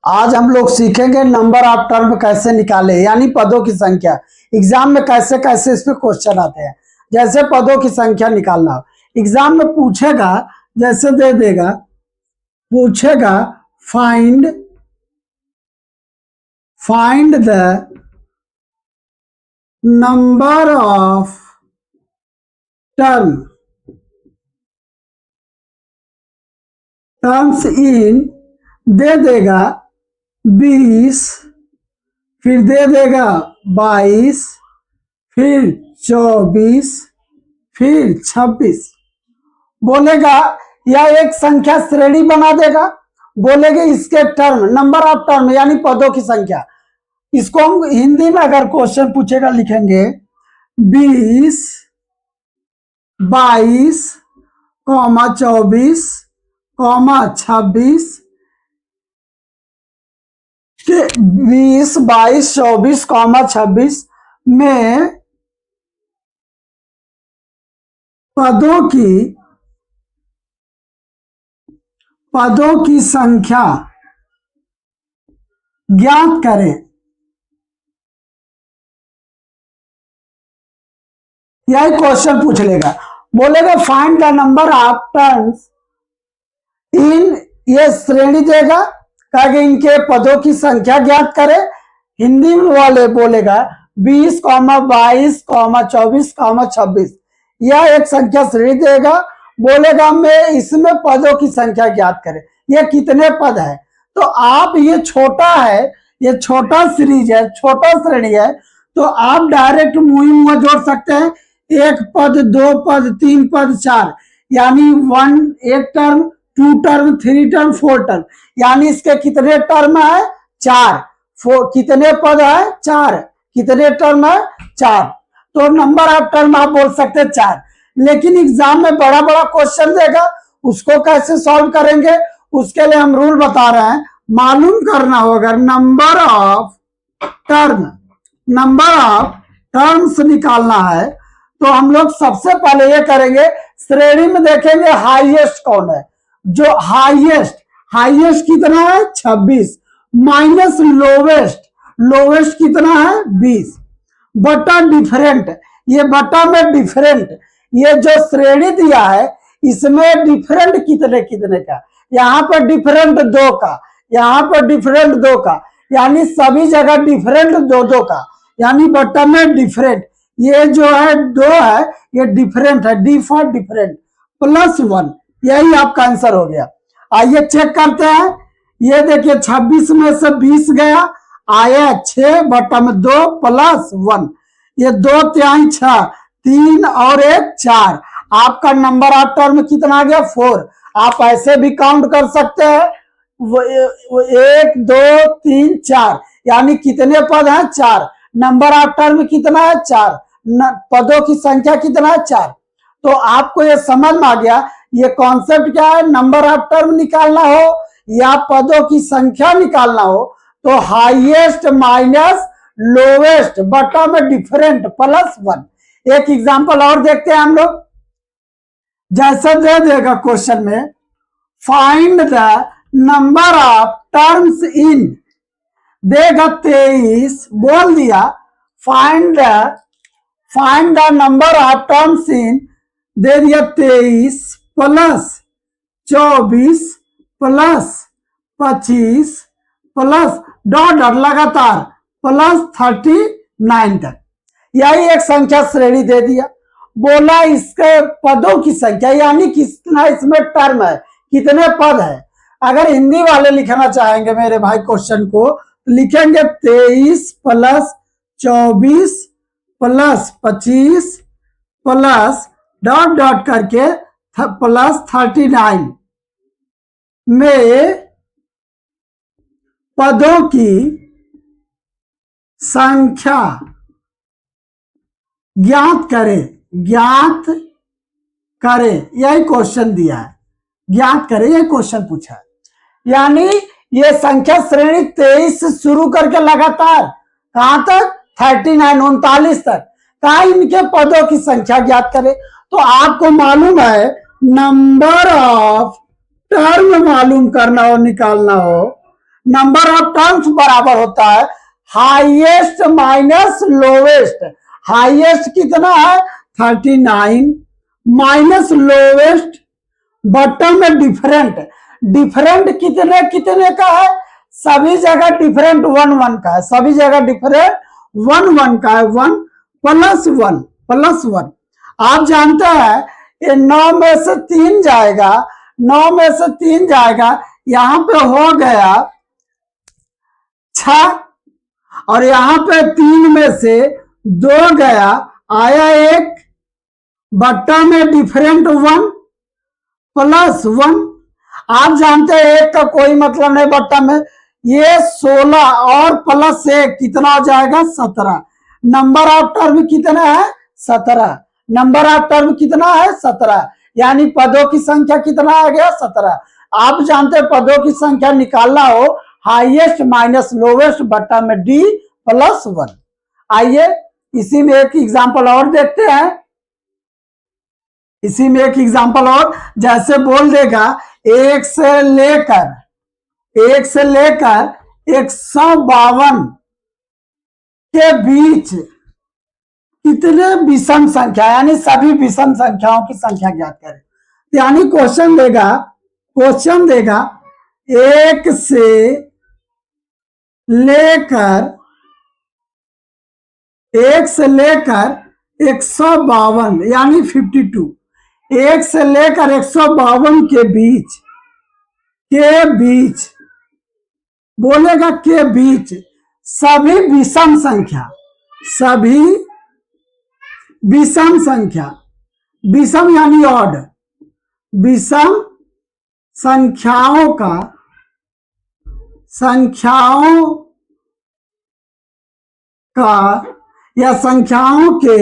आज हम लोग सीखेंगे नंबर ऑफ टर्म कैसे निकाले, यानी पदों की संख्या। एग्जाम में कैसे कैसे इस पे क्वेश्चन आते हैं। जैसे पदों की संख्या निकालना हो, एग्जाम में पूछेगा, जैसे दे देगा, पूछेगा find the number of terms in, दे देगा 20, फिर दे देगा 22, फिर 24, फिर 26। बोलेगा या एक संख्या श्रेणी बना देगा, बोलेगे इसके टर्म, नंबर ऑफ टर्म यानी पदों की संख्या। इसको हम हिंदी में अगर क्वेश्चन पूछेगा लिखेंगे 20, 22, 24, 26 के 20, 22, 24, 26 में पदों की संख्या ज्ञात करें। यही क्वेश्चन पूछ लेगा, बोलेगा find the number of terms इन, ये श्रेणी देगा, कहेगा इनके पदों की संख्या ज्ञात करे। हिंदी वाले बोलेगा 20, 22, 24, 26, यह एक संख्या श्रेणी देगा, बोलेगा मैं इसमें पदों की संख्या ज्ञात करे, ये कितने पद है। तो आप, ये छोटा है, ये छोटा सीरीज है, छोटा श्रेणी है, तो आप डायरेक्ट मुंह जोड़ सकते हैं। एक पद, दो पद, तीन पद, चार, यानी एक टर्म, 2 टर्म, 3 टर्म, 4 टर्म, यानी इसके कितने टर्म है? 4। कितने पद है? 4। कितने टर्म है? 4। तो नंबर ऑफ टर्म आप बोल सकते हैं 4। लेकिन एग्जाम में बड़ा बड़ा क्वेश्चन देगा, उसको कैसे सॉल्व करेंगे, उसके लिए हम रूल बता रहे हैं। मालूम करना होगा नंबर ऑफ टर्म्स निकालना है, तो हम लोग सबसे पहले ये करेंगे, श्रेणी में देखेंगे हाईएस्ट कौन है। जो हाईएस्ट कितना है? 26 माइनस लोवेस्ट कितना है? 20 बटा डिफरेंट, ये बटा में डिफरेंट, ये जो श्रेणी दिया है इसमें डिफरेंट कितने कितने का, यहाँ पर डिफरेंट 2 का, यहाँ पर डिफरेंट 2 का, यानी सभी जगह डिफरेंट 2 का, यानी बटा में डिफरेंट, ये जो है 2 है, ये डिफरेंट है, डी फॉर डिफरेंट, +1, यही आपका आंसर हो गया। आइए चेक करते हैं। ये देखिए 26 में से 20 गया, आया 6 बटा में 2 +1, ये 2 तिहाई 6, 3 और 1 4, आपका नंबर ऑफ टर्म कितना आ गया? 4। आप ऐसे भी काउंट कर सकते हैं, 1 2 3 4, यानी कितने पद हैं? 4। नंबर ऑफ टर्म कितना है? 4। पदों की संख्या कितना है? 4। तो आपको ये समझ में आ गया, ये कॉन्सेप्ट क्या है। नंबर ऑफ टर्म निकालना हो या पदों की संख्या निकालना हो, तो हाईएस्ट माइनस लोवेस्ट बटा में डिफरेंट +1। एक एग्जांपल और देखते हैं हम लोग। जैसे दे देगा क्वेश्चन में, find the number of terms in, देगा 23, बोल दिया find the number of terms in, दे दिया 23 + 24 + 25 + डॉट लगातार +39 तक, यही एक संख्या श्रेणी दे दिया। बोला इसके पदों की संख्या, यानी कितना इसमें टर्म है, कितने पद है। अगर हिंदी वाले लिखना चाहेंगे मेरे भाई क्वेश्चन को, तो लिखेंगे 23 + 24 + 25 + डॉट डॉट करके +39 में पदों की संख्या ज्ञात करें, यही क्वेश्चन दिया है, ज्ञात करें, यही क्वेश्चन पूछा है। यानी ये संख्या श्रेणी 23 से शुरू करके लगातार कहां तक? 39 तक, कहा इनके पदों की संख्या ज्ञात करें। तो आपको मालूम है नंबर ऑफ टर्म मालूम करना हो, निकालना हो, नंबर ऑफ टर्म्स बराबर होता है हाईएस्ट माइनस लोवेस्ट। हाईएस्ट कितना है 39 माइनस लोवेस्ट बॉटम में डिफरेंट। डिफरेंट कितने कितने का है, सभी जगह डिफरेंट 1 1 का है, सभी जगह डिफरेंट 1 1 का है। 1 प्लस 1। आप जानते हैं ये 9 में से 3 जाएगा, 9 में से 3 जाएगा, यहां पे हो गया 6 और यहां पे 3 में से 2 गया, आया 1 बट्टा में डिफरेंट 1 प्लस 1। आप जानते हैं 1 का कोई मतलब नहीं बट्टा में, ये 16 और प्लस 1 कितना हो जाएगा 17। नंबर ऑफ टर्म कितना है 17। नंबर ऑफ टर्म कितना है 17, यानी पदों की संख्या कितना आ गया 17। आप जानते हैं पदों की संख्या निकालना हो हाईएस्ट माइनस लोवेस्ट बट्टा में डी प्लस 1। आइए इसी में एक एग्जांपल और देखते हैं। इसी में एक एग्जांपल और, जैसे बोल देगा 1 से लेकर 152 के बीच कितने विषम संख्या, यानी सभी विषम संख्याओं की संख्या ज्ञात करें। यानी क्वेश्चन देगा 1 से लेकर 152 यानी 52, 1 से लेकर 152 के बीच बोलेगा के बीच सभी विषम संख्या, विषम यानी ऑड, विषम संख्याओं का या संख्याओं के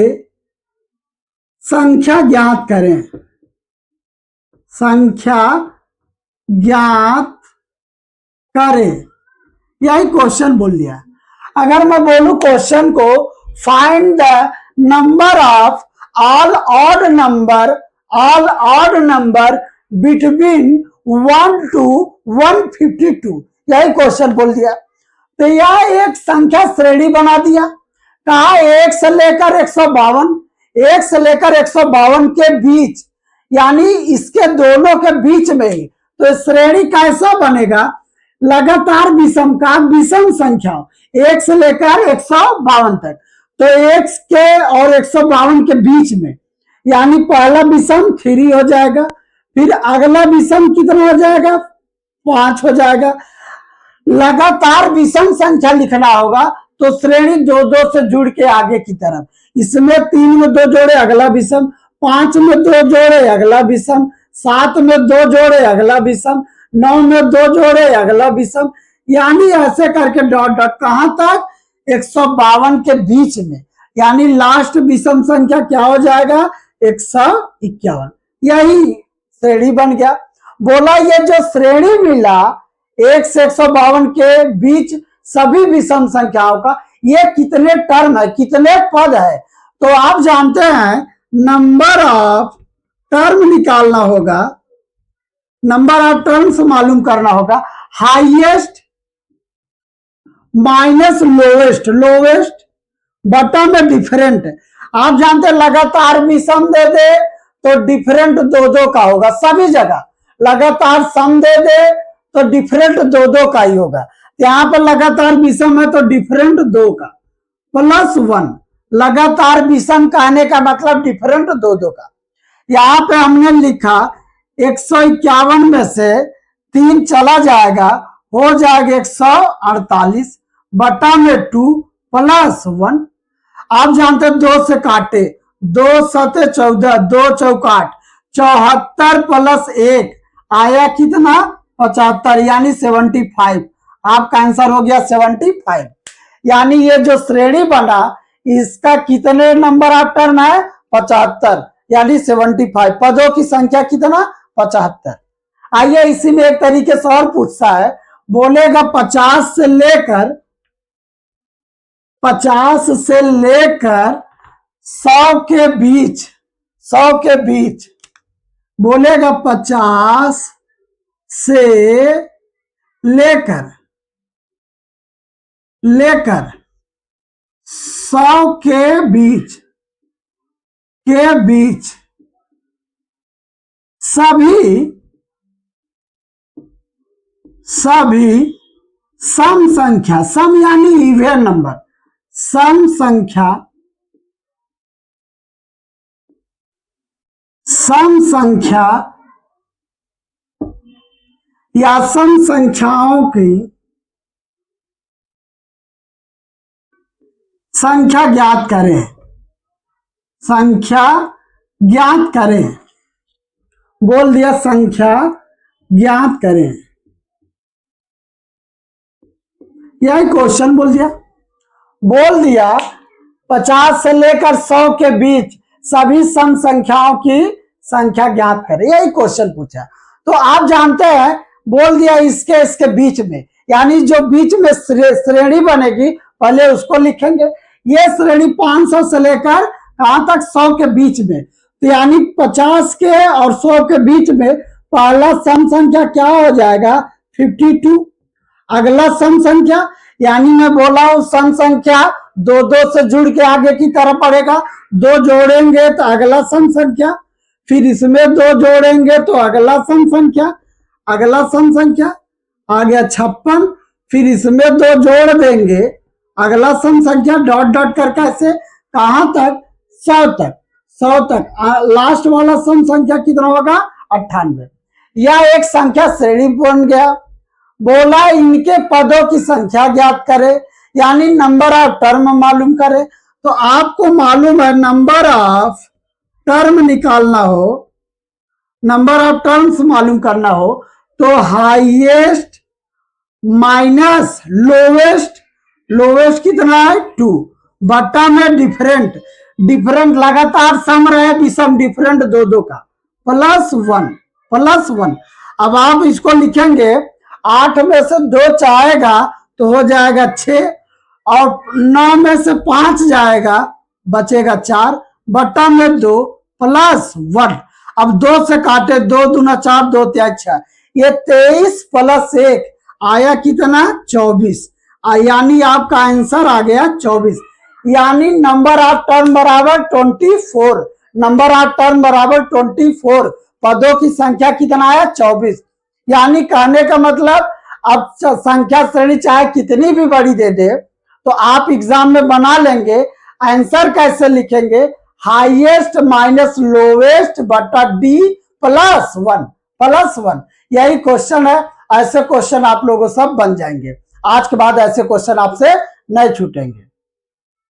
संख्या ज्ञात करें। संख्या ज्ञात करें, यही क्वेश्चन बोल दिया। अगर मैं बोलूं क्वेश्चन को find the number of all odd number between 1 to 152, यही क्वेश्चन बोल दिया। तो यह एक संख्या श्रेणी बना दिया, कहा 1 से लेकर 152 के बीच, यानी इसके दोनों के बीच में ही। तो श्रेणी कैसा बनेगा, लगातार विषम का विषम संख्या 1 से लेकर 152 तक। तो 1 के और 152 के बीच में, यानी पहला विषम 3 हो जाएगा, फिर अगला विषम कितना हो जाएगा 5 हो जाएगा। लगातार विषम संख्या लिखना होगा तो श्रेणी 2-2 से जुड़ के आगे की तरफ, इसमें 3 में 2 जोड़े अगला विषम, 5 में 2 जोड़े अगला विषम, 7 में 2 जोड़े अगला विषम, 9 में 2 जोड़े अगला विषम, यानी ऐसे करके डॉट डॉट कहां तक 152 के बीच में, यानी लास्ट विषम संख्या क्या हो जाएगा 151। यही श्रेणी बन गया। बोला ये जो श्रेणी मिला 1 से 152 के बीच सभी विषम संख्याओं का, ये कितने टर्म है, कितने पद है। तो आप जानते हैं नंबर ऑफ टर्म निकालना होगा, नंबर ऑफ टर्म्स मालूम करना होगा, हाईएस्ट माइनस लोवेस्ट बटा में डिफरेंट। आप जानते हैं लगातार विषम दे दे तो डिफरेंट 2-2 का होगा, सभी जगह लगातार सम दे दे तो डिफरेंट 2-2 का ही होगा। यहां पर लगातार विषम है तो डिफरेंट 2 का प्लस 1, लगातार विषम कहने का मतलब डिफरेंट 2-2 का। यहां पे हमने लिखा 151 में से 3 चला जाएगा, हो जाएगा 148 बटा में 2 प्लस 1। आप जानते हैं 2 से काटे, 2 7 14, 2 चौकाट 74 प्लस 1 आया कितना 75, यानी 75। आपका आंसर हो गया 75। यानी ये जो श्रेणी बना इसका कितने नंबर ऑफ टर्म है 75, यानी 75। पदों की संख्या कितना 75। आइए इसी में एक तरीके से और पूछता है, बोलेगा 50 से लेकर 100 के बीच बोलेगा 50 से लेकर लेकर 100 के बीच सभी सम संख्या, सम यानी इवन नंबर, सम संख्या या सम संख्याओं की संख्या ज्ञात करें, संख्या ज्ञात करें, बोल दिया संख्या ज्ञात करें, यही क्वेश्चन बोल दिया 50 से लेकर 100 के बीच सभी सम संख्याओं की संख्या ज्ञात करें, यही क्वेश्चन पूछा। तो आप जानते हैं, बोल दिया इसके बीच में, यानी जो बीच में श्रेणी बनेगी पहले उसको लिखेंगे। ये श्रेणी 500 से लेकर कहां तक, 100 के बीच में, तो यानी 50 के और 100 के बीच में पहला सम संख्या क्या हो जाएगा, 52। अगला सम संख्या, यानी मैं बोला हूं सम संख्या 2 से जुड़ के आगे की तरफ पड़ेगा, 2 जोड़ेंगे तो अगला सम संख्या, फिर इसमें 2 जोड़ेंगे तो अगला सम संख्या, अगला सम संख्या आ गया 56, फिर इसमें 2 जोड़ देंगे, अगला सम संख्या डॉट डॉट कर कैसे, कहां तक, 100 तक, लास्ट वाला सम संख्या कितना होगा, 98। यह एक संख्या श्रेणी बन गया। बोला इनके पदों की संख्या ज्ञात करे, यानी नंबर ऑफ टर्म मालूम करे। तो आपको मालूम है नंबर ऑफ टर्म निकालना हो, नंबर ऑफ टर्म्स मालूम करना हो तो हाईएस्ट माइनस लोवेस्ट, लोवेस्ट कितना है 2, बट्टा में डिफरेंट लगातार सम रहे विषम डिफरेंट 2 का, +1। अब आप इसको लिखेंगे 8 में से 2 जाएगा तो हो जाएगा 6, और 9 में से 5 जाएगा बचेगा 4, बट्टा में 2 +1। अब 2 से काटे, 2 दूना 4, 2 तिया 6, ये 23 + 1 आया कितना, 24, यानी आपका आंसर आ गया 24। यानी नंबर ऑफ टर्म बराबर 24, नंबर ऑफ टर्म बराबर 24, पदों की संख्या कितना आया, 24। यानी कहने का मतलब अब संख्या श्रेणी चाहे कितनी भी बड़ी दे दे तो आप एग्जाम में बना लेंगे। आंसर कैसे लिखेंगे, हाईएस्ट माइनस लोवेस्ट बटा D +1, यही क्वेश्चन है। ऐसे क्वेश्चन आप लोगों सब बन जाएंगे, आज के बाद ऐसे क्वेश्चन आपसे नहीं छूटेंगे।